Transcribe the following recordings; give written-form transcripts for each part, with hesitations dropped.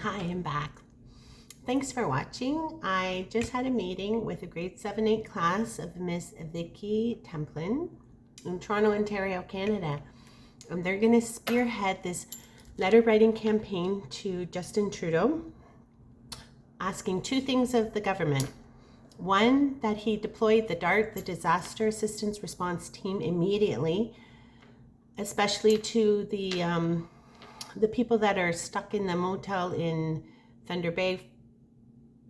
Hi, I'm back. Thanks for watching. I just had a meeting with a grade 7-8 class of Miss Vicky Templin in Toronto, Ontario, Canada. And they're going to spearhead this letter writing campaign to Justin Trudeau, asking two things of the government. One, that he deployed the DART, the Disaster Assistance Response Team, immediately, especially to the people that are stuck in the motel in Thunder Bay.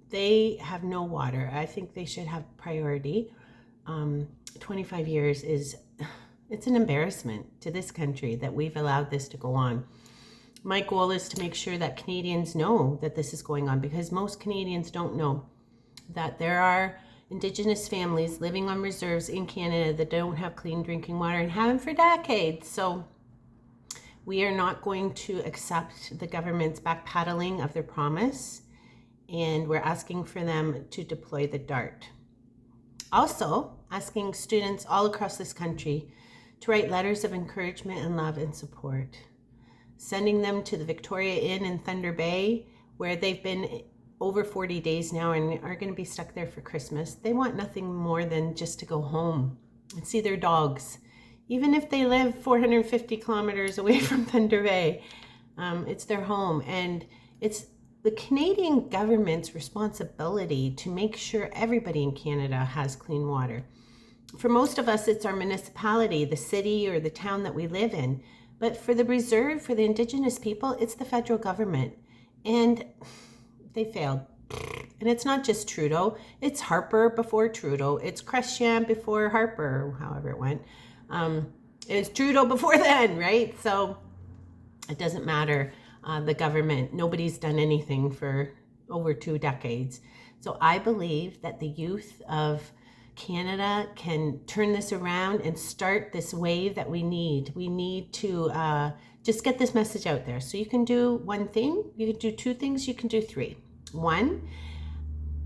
They have no water. I think they should have priority. 25 years it's an embarrassment to this country that we've allowed this to go on. My goal is to make sure that Canadians know that this is going on, because most Canadians don't know that there are indigenous families living on reserves in Canada that don't have clean drinking water and haven't for decades. So we are not going to accept the government's backpedaling of their promise, and we're asking for them to deploy the DART. Also, asking students all across this country to write letters of encouragement and love and support, sending them to the Victoria Inn in Thunder Bay, where they've been over 40 days now and are going to be stuck there for Christmas. They want nothing more than just to go home and see their dogs. Even if they live 450 kilometers away from Thunder Bay, it's their home. And it's the Canadian government's responsibility to make sure everybody in Canada has clean water. For most of us, it's our municipality, the city or the town that we live in. But for the reserve, for the indigenous people, it's the federal government. And they failed. And it's not just Trudeau. It's Harper before Trudeau. It's Chrétien before Harper, however it went. It's Trudeau before then, right? So it doesn't matter. The government, nobody's done anything for over 2 decades. So I believe that the youth of Canada can turn this around and start this wave that we need. We need to just get this message out there. So you can do one thing, you can do 2 things, you can do 3. 1,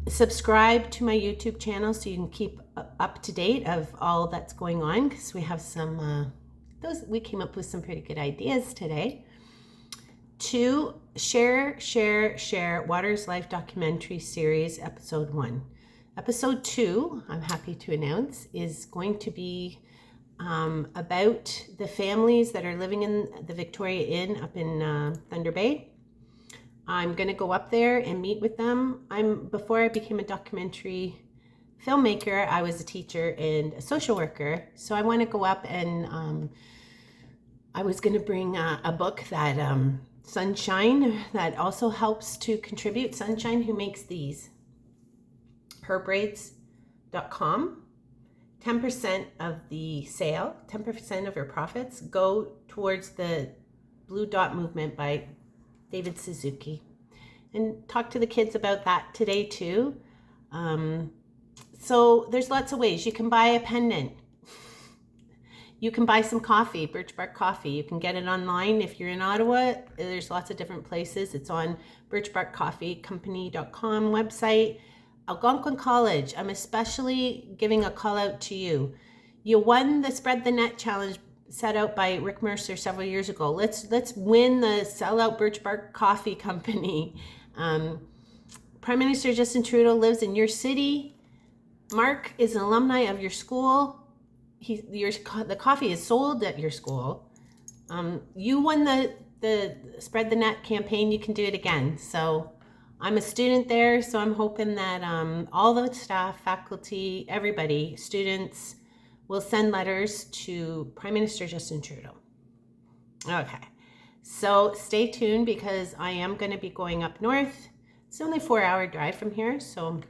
subscribe to my YouTube channel so you can keep up to date of all that's going on, because we have some, we came up with some pretty good ideas today. 2, share Water's Life documentary series, episode 1. Episode 2, I'm happy to announce, is going to be about the families that are living in the Victoria Inn up in Thunder Bay. I'm going to go up there and meet with them. Before I became a documentary filmmaker, I was a teacher and a social worker. So I want to go up and I was going to bring a book that Sunshine, that also helps to contribute. Sunshine, who makes these, herbraids.com. 10% of the sale, 10% of her profits go towards the Blue Dot movement by David Suzuki. And talk to the kids about that today too. So there's lots of ways. You can buy a pendant. You can buy some coffee, birch bark coffee. You can get it online. If you're in Ottawa, there's lots of different places. It's on birchbarkcoffeecompany.com website. Algonquin College, I'm especially giving a call out to you. You won the Spread the Net challenge set out by Rick Mercer several years ago. Let's win the Sellout Birch Bark Coffee Company. Prime Minister Justin Trudeau lives in your city. Mark is an alumni of your school. The coffee is sold at your school. You won the Spread the Net campaign. You can do it again. So I'm a student there, so I'm hoping that all the staff, faculty, everybody, students will send letters to Prime Minister Justin Trudeau. Okay, so stay tuned, because I am going to be going up north. It's only a 4-hour drive from here, so I'm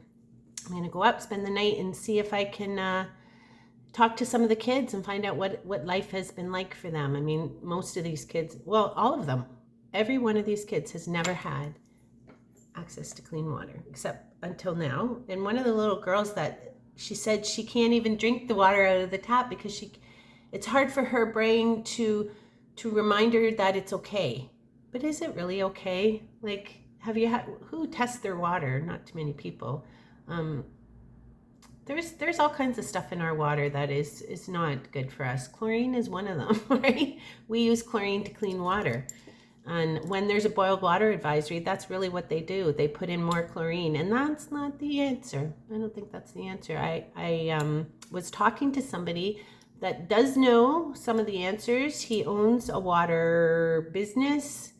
going to go up, spend the night, and see if I can talk to some of the kids and find out what life has been like for them. I mean, most of these kids, well, all of them, every one of these kids has never had access to clean water, except until now. And one of the little girls, that she said she can't even drink the water out of the tap because it's hard for her brain to remind her that it's okay. But is it really okay? Like, who tests their water? Not too many people. There's all kinds of stuff in our water that is not good for us. Chlorine is one of them, right? We use chlorine to clean water. And when there's a boiled water advisory, that's really what they do. They put in more chlorine, and that's not the answer. I don't think that's the answer. I was talking to somebody that does know some of the answers. He owns a water business,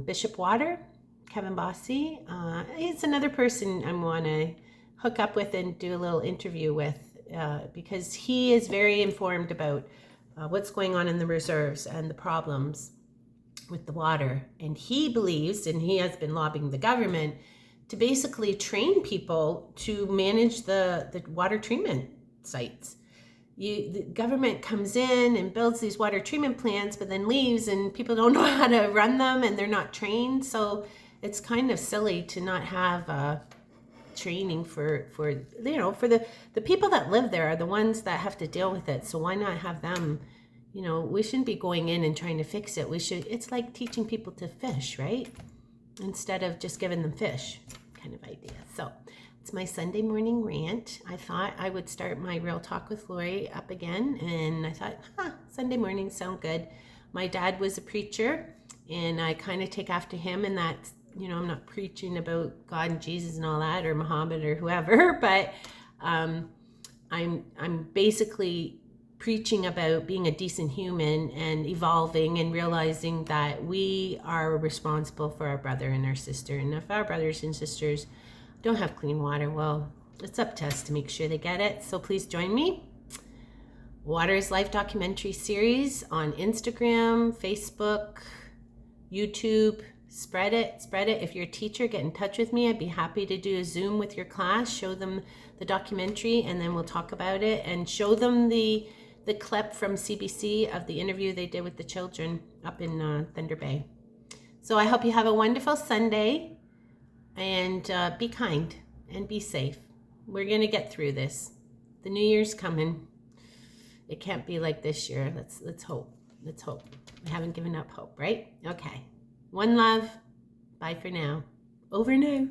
Bishop Water, Kevin Bossy. He's another person I want to hook up with and do a little interview with because he is very informed about what's going on in the reserves and the problems with the water. And he believes, and he has been lobbying the government to basically train people to manage the water treatment sites. The government comes in and builds these water treatment plants, but then leaves, and people don't know how to run them, and they're not trained. So it's kind of silly to not have training for the people that live there are the ones that have to deal with it. So why not have them? We shouldn't be going in and trying to fix it. It's like teaching people to fish, right? Instead of just giving them fish kind of idea. So it's my Sunday morning rant. I thought I would start my Real Talk with Lori up again. And I thought, Sunday mornings sound good. My dad was a preacher, and I kind of take after him in that, I'm not preaching about God and Jesus and all that, or Muhammad or whoever, but I'm basically preaching about being a decent human and evolving and realizing that we are responsible for our brother and our sister. And if our brothers and sisters don't have clean water, well, it's up to us to make sure they get it. So please join me. Water is Life documentary series on Instagram, Facebook, YouTube. Spread it. If you're a teacher, get in touch with me. I'd be happy to do a Zoom with your class, show them the documentary, and then we'll talk about it and show them the clip from CBC of the interview they did with the children up in Thunder Bay. So I hope you have a wonderful Sunday, and be kind and be safe. We're going to get through this. The New Year's coming. It can't be like this year. Let's hope. Let's hope. We haven't given up hope, right? Okay. One love. Bye for now. Over now.